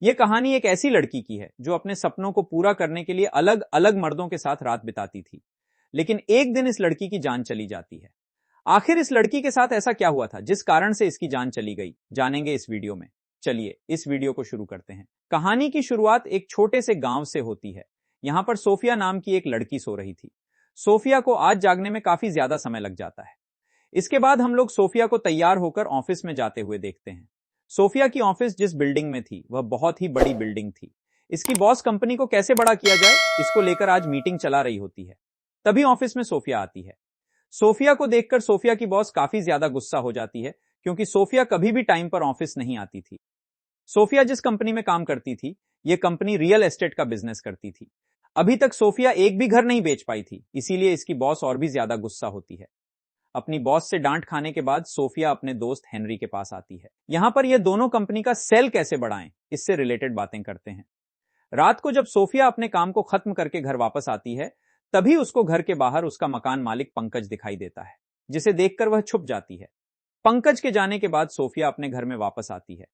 ये कहानी एक ऐसी लड़की की है जो अपने सपनों को पूरा करने के लिए अलग अलग मर्दों के साथ रात बिताती थी, लेकिन एक दिन इस लड़की की जान चली जाती है। आखिर इस लड़की के साथ ऐसा क्या हुआ था जिस कारण से इसकी जान चली गई, जानेंगे इस वीडियो में। चलिए इस वीडियो को शुरू करते हैं। कहानी की शुरुआत एक छोटे से गांव से होती है। यहाँ पर सोफिया नाम की एक लड़की सो रही थी। सोफिया को आज जागने में काफी ज्यादा समय लग जाता है। इसके बाद हम लोग सोफिया को तैयार होकर ऑफिस में जाते हुए देखते हैं। सोफिया की ऑफिस जिस बिल्डिंग में थी वह बहुत ही बड़ी बिल्डिंग थी। इसकी बॉस कंपनी को कैसे बड़ा किया जाए इसको लेकर आज मीटिंग चला रही होती है। तभी ऑफिस में सोफिया आती है। सोफिया को देखकर सोफिया की बॉस काफी ज्यादा गुस्सा हो जाती है, क्योंकि सोफिया कभी भी टाइम पर ऑफिस नहीं आती थी। सोफिया जिस कंपनी में काम करती थी, यह कंपनी रियल एस्टेट का बिजनेस करती थी। अभी तक सोफिया एक भी घर नहीं बेच पाई थी, इसीलिए इसकी बॉस और भी ज्यादा गुस्सा होती है। अपनी बॉस से डांट खाने के बाद सोफिया अपने दोस्त हेनरी के पास आती है। यहां पर ये दोनों कंपनी का सेल कैसे बढ़ाएं, इससे रिलेटेड बातें करते हैं। रात को जब सोफिया अपने काम को खत्म करके घर वापस आती है, तभी उसको घर के बाहर उसका मकान मालिक पंकज दिखाई देता है, जिसे देखकर वह छुप जाती है। पंकज के जाने के बाद सोफिया अपने घर में वापस आती है।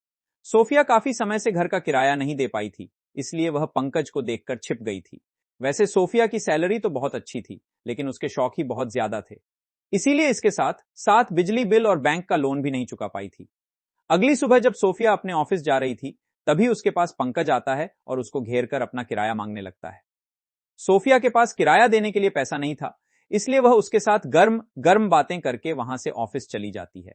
सोफिया काफी समय से घर का किराया नहीं दे पाई थी, इसलिए वह पंकज को देखकर छिप गई थी। वैसे सोफिया की सैलरी तो बहुत अच्छी थी, लेकिन उसके शौक ही बहुत ज्यादा थे, इसीलिए इसके साथ साथ बिजली बिल और बैंक का लोन भी नहीं चुका पाई थी। अगली सुबह जब सोफिया अपने ऑफिस जा रही थी, तभी उसके पास पंकज आता है और उसको घेर कर अपना किराया मांगने लगता है। सोफिया के पास किराया देने के लिए पैसा नहीं था, इसलिए वह उसके साथ गर्म गर्म बातें करके वहां से ऑफिस चली जाती है।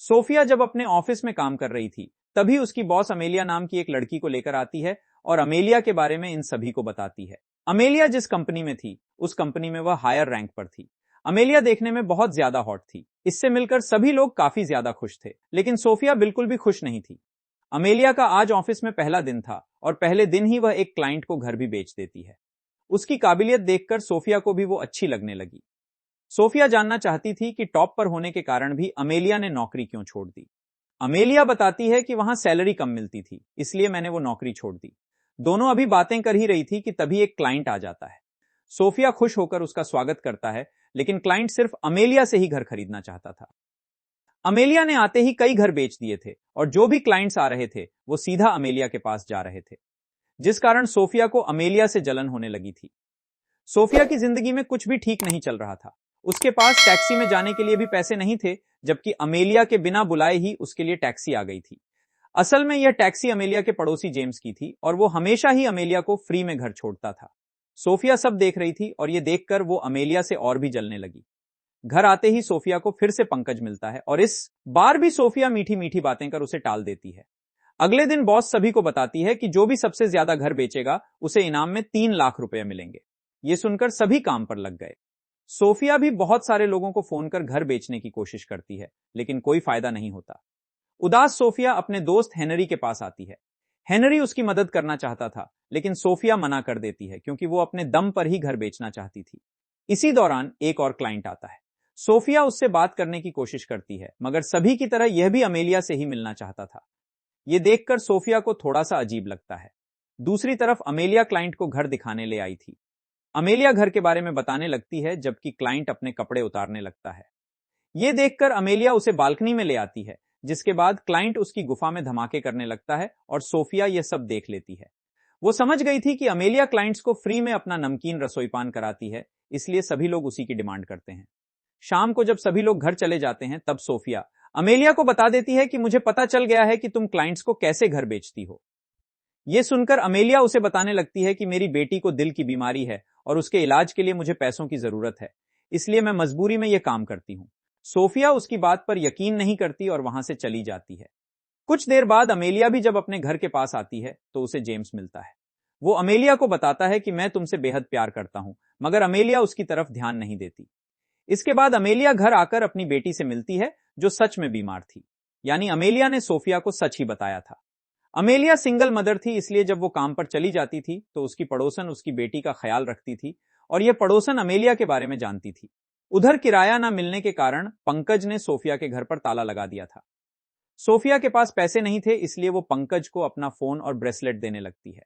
सोफिया जब अपने ऑफिस में काम कर रही थी, तभी उसकी बॉस अमेलिया नाम की एक लड़की को लेकर आती है और अमेलिया के बारे में इन सभी को बताती है। अमेलिया जिस कंपनी में थी, उस कंपनी में वह हायर रैंक पर थी। अमेलिया देखने में बहुत ज्यादा हॉट थी। इससे मिलकर सभी लोग काफी ज्यादा खुश थे, लेकिन सोफिया बिल्कुल भी खुश नहीं थी। अमेलिया का आज ऑफिस में पहला दिन था और पहले दिन ही वह एक क्लाइंट को घर भी बेच देती है। उसकी काबिलियत देखकर सोफिया को भी वो अच्छी लगने लगी। सोफिया जानना चाहती थी कि टॉप पर होने के कारण भी अमेलिया ने नौकरी क्यों छोड़ दी। अमेलिया बताती है कि वहां सैलरी कम मिलती थी, इसलिए मैंने वो नौकरी छोड़ दी। दोनों अभी बातें कर ही रही थी कि तभी एक क्लाइंट आ जाता है। सोफिया खुश होकर उसका स्वागत करता है, लेकिन क्लाइंट सिर्फ अमेलिया से ही घर खरीदना चाहता था। अमेलिया ने आते ही कई घर बेच दिए थे और जो भी क्लाइंट्स आ रहे थे वो सीधा अमेलिया के पास जा रहे थे, जिस कारण सोफिया को अमेलिया से जलन होने लगी थी। सोफिया की जिंदगी में कुछ भी ठीक नहीं चल रहा था। उसके पास टैक्सी में जाने के लिए भी पैसे नहीं थे, जबकि अमेलिया के बिना बुलाए ही उसके लिए टैक्सी आ गई थी। असल में यह टैक्सी अमेलिया के पड़ोसी जेम्स की थी और वो हमेशा ही अमेलिया को फ्री में घर छोड़ता था। सोफिया सब देख रही थी और ये देखकर वो अमेलिया से और भी जलने लगी। घर आते ही सोफिया को फिर से पंकज मिलता है और इस बार भी सोफिया मीठी मीठी बातें कर उसे टाल देती है। अगले दिन बॉस सभी को बताती है कि जो भी सबसे ज्यादा घर बेचेगा उसे इनाम में 3 लाख रुपए मिलेंगे। ये सुनकर सभी काम पर लग गए। सोफिया भी बहुत सारे लोगों को फोन कर घर बेचने की कोशिश करती है, लेकिन कोई फायदा नहीं होता। उदास सोफिया अपने दोस्त हेनरी के पास आती है। हेनरी उसकी मदद करना चाहता था, लेकिन सोफिया मना कर देती है, क्योंकि वो अपने दम पर ही घर बेचना चाहती थी। इसी दौरान एक और क्लाइंट आता है। सोफिया उससे बात करने की कोशिश करती है, मगर सभी की तरह यह भी अमेलिया से ही मिलना चाहता था। यह देखकर सोफिया को थोड़ा सा अजीब लगता है। दूसरी तरफ अमेलिया क्लाइंट को घर दिखाने ले आई थी। अमेलिया घर के बारे में बताने लगती है, जबकि क्लाइंट अपने कपड़े उतारने लगता है। यह देखकर अमेलिया उसे बालकनी में ले आती है, जिसके बाद क्लाइंट उसकी गुफा में धमाके करने लगता है और सोफिया यह सब देख लेती है। वो समझ गई थी कि अमेलिया क्लाइंट्स को फ्री में अपना नमकीन रसोईपान कराती है, इसलिए सभी लोग उसी की डिमांड करते हैं। शाम को जब सभी लोग घर चले जाते हैं, तब सोफिया अमेलिया को बता देती है कि मुझे पता चल गया है कि तुम क्लाइंट्स को कैसे घर बेचती हो। यह सुनकर अमेलिया उसे बताने लगती है कि मेरी बेटी को दिल की बीमारी है और उसके इलाज के लिए मुझे पैसों की जरूरत है, इसलिए मैं मजबूरी में यह काम करती हूं। सोफिया उसकी बात पर यकीन नहीं करती और वहां से चली जाती है। कुछ देर बाद अमेलिया भी जब अपने घर के पास आती है, तो उसे जेम्स मिलता है। वो अमेलिया को बताता है कि मैं तुमसे बेहद प्यार करता हूं, मगर अमेलिया उसकी तरफ ध्यान नहीं देती। इसके बाद अमेलिया घर आकर अपनी बेटी से मिलती है, जो सच में बीमार थी। यानी अमेलिया ने सोफिया को सच ही बताया था। अमेलिया सिंगल मदर थी, इसलिए जब वो काम पर चली जाती थी, तो उसकी पड़ोसन उसकी बेटी का ख्याल रखती थी और यह पड़ोसन अमेलिया के बारे में जानती थी। उधर किराया न मिलने के कारण पंकज ने सोफिया के घर पर ताला लगा दिया था। सोफिया के पास पैसे नहीं थे, इसलिए वो पंकज को अपना फोन और ब्रेसलेट देने लगती है,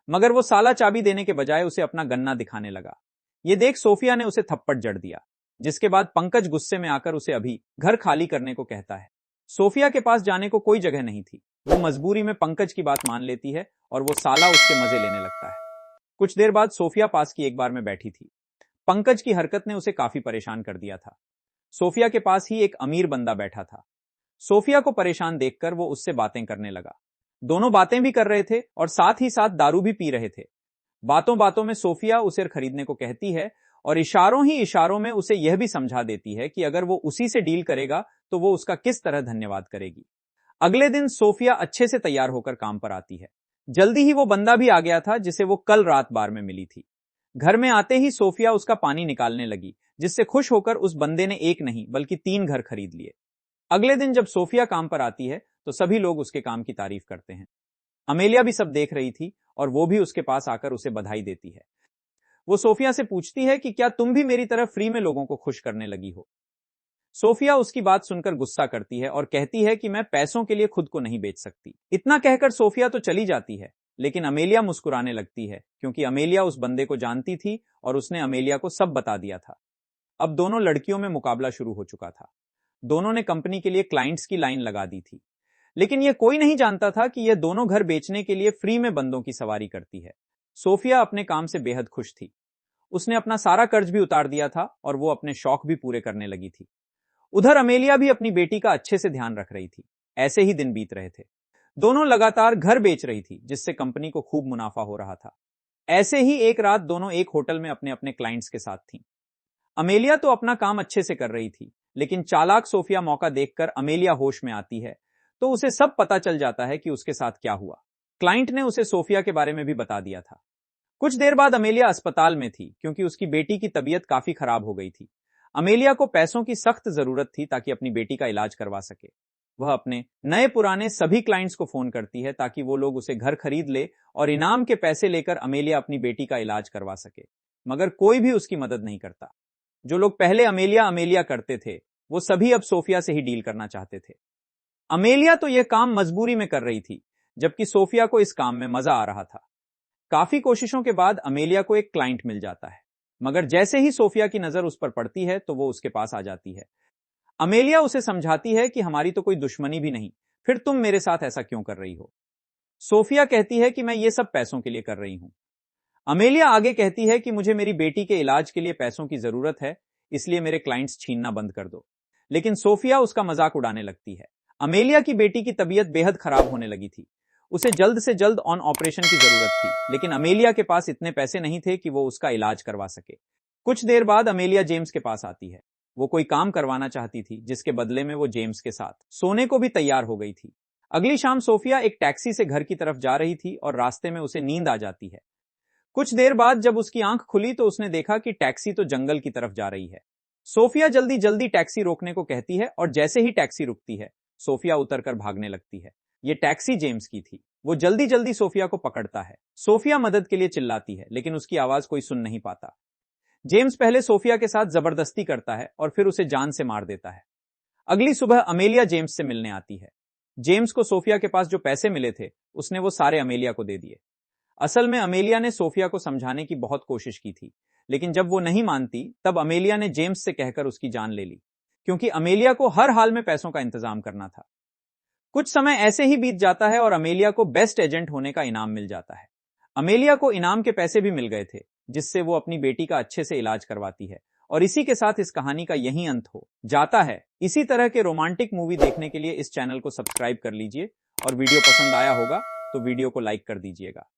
मगर वो साला चाबी देने के बजाय उसे अपना गन्ना दिखाने लगा। ये देख सोफिया ने उसे थप्पड़ जड़ दिया, जिसके बाद पंकज गुस्से में आकर उसे अभी घर खाली करने को कहता है। सोफिया के पास जाने को कोई जगह नहीं थी, वो मजबूरी में पंकज की बात मान लेती है और वो साला उसके मजे लेने लगता है। कुछ देर बाद सोफिया पास की एक बार में बैठी थी। पंकज की हरकत ने उसे काफी परेशान कर दिया था। सोफिया के पास ही एक अमीर बंदा बैठा था। सोफिया को परेशान देखकर वो उससे बातें करने लगा। दोनों बातें भी कर रहे थे और साथ ही साथ दारू भी पी रहे थे। बातों बातों में सोफिया उसे खरीदने को कहती है और इशारों ही इशारों में उसे यह भी समझा देती है कि अगर वो उसी से डील करेगा तो वो उसका किस तरह धन्यवाद करेगी। अगले दिन सोफिया अच्छे से तैयार होकर काम पर आती है। जल्दी ही वो बंदा भी आ गया था जिसे वो कल रात बार में मिली थी। घर में आते ही सोफिया उसका पानी निकालने लगी, जिससे खुश होकर उस बंदे ने एक नहीं बल्कि 3 घर खरीद लिए। अगले दिन जब सोफिया काम पर आती है तो सभी लोग उसके काम की तारीफ करते हैं। अमेलिया भी सब देख रही थी और वो भी उसके पास आकर उसे बधाई देती है। वो सोफिया से पूछती है कि क्या तुम भी मेरी तरह फ्री में लोगों को खुश करने लगी हो। सोफिया उसकी बात सुनकर गुस्सा करती है और कहती है कि मैं पैसों के लिए खुद को नहीं बेच सकती। इतना कहकर सोफिया तो चली जाती है, लेकिन अमेलिया मुस्कुराने लगती है क्योंकि अमेलिया उस बंदे को जानती थी और उसने अमेलिया को सब बता दिया था। अब दोनों लड़कियों में मुकाबला शुरू हो चुका था। दोनों ने कंपनी के लिए क्लाइंट्स की लाइन लगा दी थी, लेकिन यह कोई नहीं जानता था कि यह दोनों घर बेचने के लिए फ्री में बंदों की सवारी करती है। सोफिया अपने काम से बेहद खुश थी। उसने अपना सारा कर्ज भी उतार दिया था और वो अपने शौक भी पूरे करने लगी थी। उधर अमेलिया भी अपनी बेटी का अच्छे से ध्यान रख रही थी। ऐसे ही दिन बीत रहे थे। दोनों लगातार घर बेच रही थी, जिससे कंपनी को खूब मुनाफा हो रहा था। ऐसे ही एक रात दोनों एक होटल में अपने अपने क्लाइंट्स के साथ थीं। अमेलिया तो अपना काम अच्छे से कर रही थी, लेकिन चालाक सोफिया मौका देखकर अमेलिया होश में आती है तो उसे सब पता चल जाता है कि उसके साथ क्या हुआ। क्लाइंट ने उसे सोफिया के बारे में भी बता दिया था। कुछ देर बाद अमेलिया अस्पताल में थी क्योंकि उसकी बेटी की तबीयत काफी खराब हो गई थी। अमेलिया को पैसों की सख्त जरूरत थी ताकि अपनी बेटी का इलाज करवा सके। वह अपने नए पुराने सभी क्लाइंट्स को फोन करती है ताकि वो लोग उसे घर खरीद ले और इनाम के पैसे लेकर अमेलिया अपनी बेटी का इलाज करवा सके, मगर कोई भी उसकी मदद नहीं करता। जो लोग पहले अमेलिया अमेलिया करते थे वो सभी अब सोफिया से ही डील करना चाहते थे। अमेलिया तो यह काम मजबूरी में कर रही थी, जबकि सोफिया को इस काम में मजा आ रहा था। काफी कोशिशों के बाद अमेलिया को एक क्लाइंट मिल जाता है, मगर जैसे ही सोफिया की नजर उस पर पड़ती है तो वो उसके पास आ जाती है। अमेलिया उसे समझाती है कि हमारी तो कोई दुश्मनी भी नहीं, फिर तुम मेरे साथ ऐसा क्यों कर रही हो। सोफिया कहती है कि मैं ये सब पैसों के लिए कर रही हूं। अमेलिया आगे कहती है कि मुझे मेरी बेटी के इलाज के लिए पैसों की जरूरत है, इसलिए मेरे क्लाइंट्स छीनना बंद कर दो। लेकिन सोफिया उसका मजाक उड़ाने लगती है। अमेलिया की बेटी की तबीयत बेहद खराब होने लगी थी। उसे जल्द से जल्द ऑन ऑपरेशन की जरूरत थी, लेकिन अमेलिया के पास इतने पैसे नहीं थे कि वो उसका इलाज करवा सके। कुछ देर बाद अमेलिया जेम्स के पास आती है। वो कोई काम करवाना चाहती थी, जिसके बदले में वो जेम्स के साथ सोने को भी तैयार हो गई थी। अगली शाम सोफिया एक टैक्सी से घर की तरफ जा रही थी और रास्ते में उसे नींद आ जाती है। कुछ देर बाद जब उसकी आंख खुली तो उसने देखा कि टैक्सी तो जंगल की तरफ जा रही है। सोफिया जल्दी जल्दी टैक्सी रोकने को कहती है और जैसे ही टैक्सी रुकती है सोफिया उतरकर भागने लगती है। ये टैक्सी जेम्स की थी। वो जल्दी जल्दी सोफिया को पकड़ता है। सोफिया मदद के लिए चिल्लाती है, लेकिन उसकी आवाज कोई सुन नहीं पाता। जेम्स पहले सोफिया के साथ जबरदस्ती करता है और फिर उसे जान से मार देता है। अगली सुबह अमेलिया जेम्स से मिलने आती है। जेम्स को सोफिया के पास जो पैसे मिले थे उसने वो सारे अमेलिया को दे दिए। असल में अमेलिया ने सोफिया को समझाने की बहुत कोशिश की थी, लेकिन जब वो नहीं मानती तब अमेलिया ने जेम्स से कहकर उसकी जान ले ली, क्योंकि अमेलिया को हर हाल में पैसों का इंतजाम करना था। कुछ समय ऐसे ही बीत जाता है और अमेलिया को बेस्ट एजेंट होने का इनाम मिल जाता है। अमेलिया को इनाम के पैसे भी मिल गए थे, जिससे वो अपनी बेटी का अच्छे से इलाज करवाती है। और इसी के साथ इस कहानी का यही अंत हो जाता है। इसी तरह के रोमांटिक मूवी देखने के लिए इस चैनल को सब्सक्राइब कर लीजिए और वीडियो पसंद आया होगा तो वीडियो को लाइक कर दीजिएगा।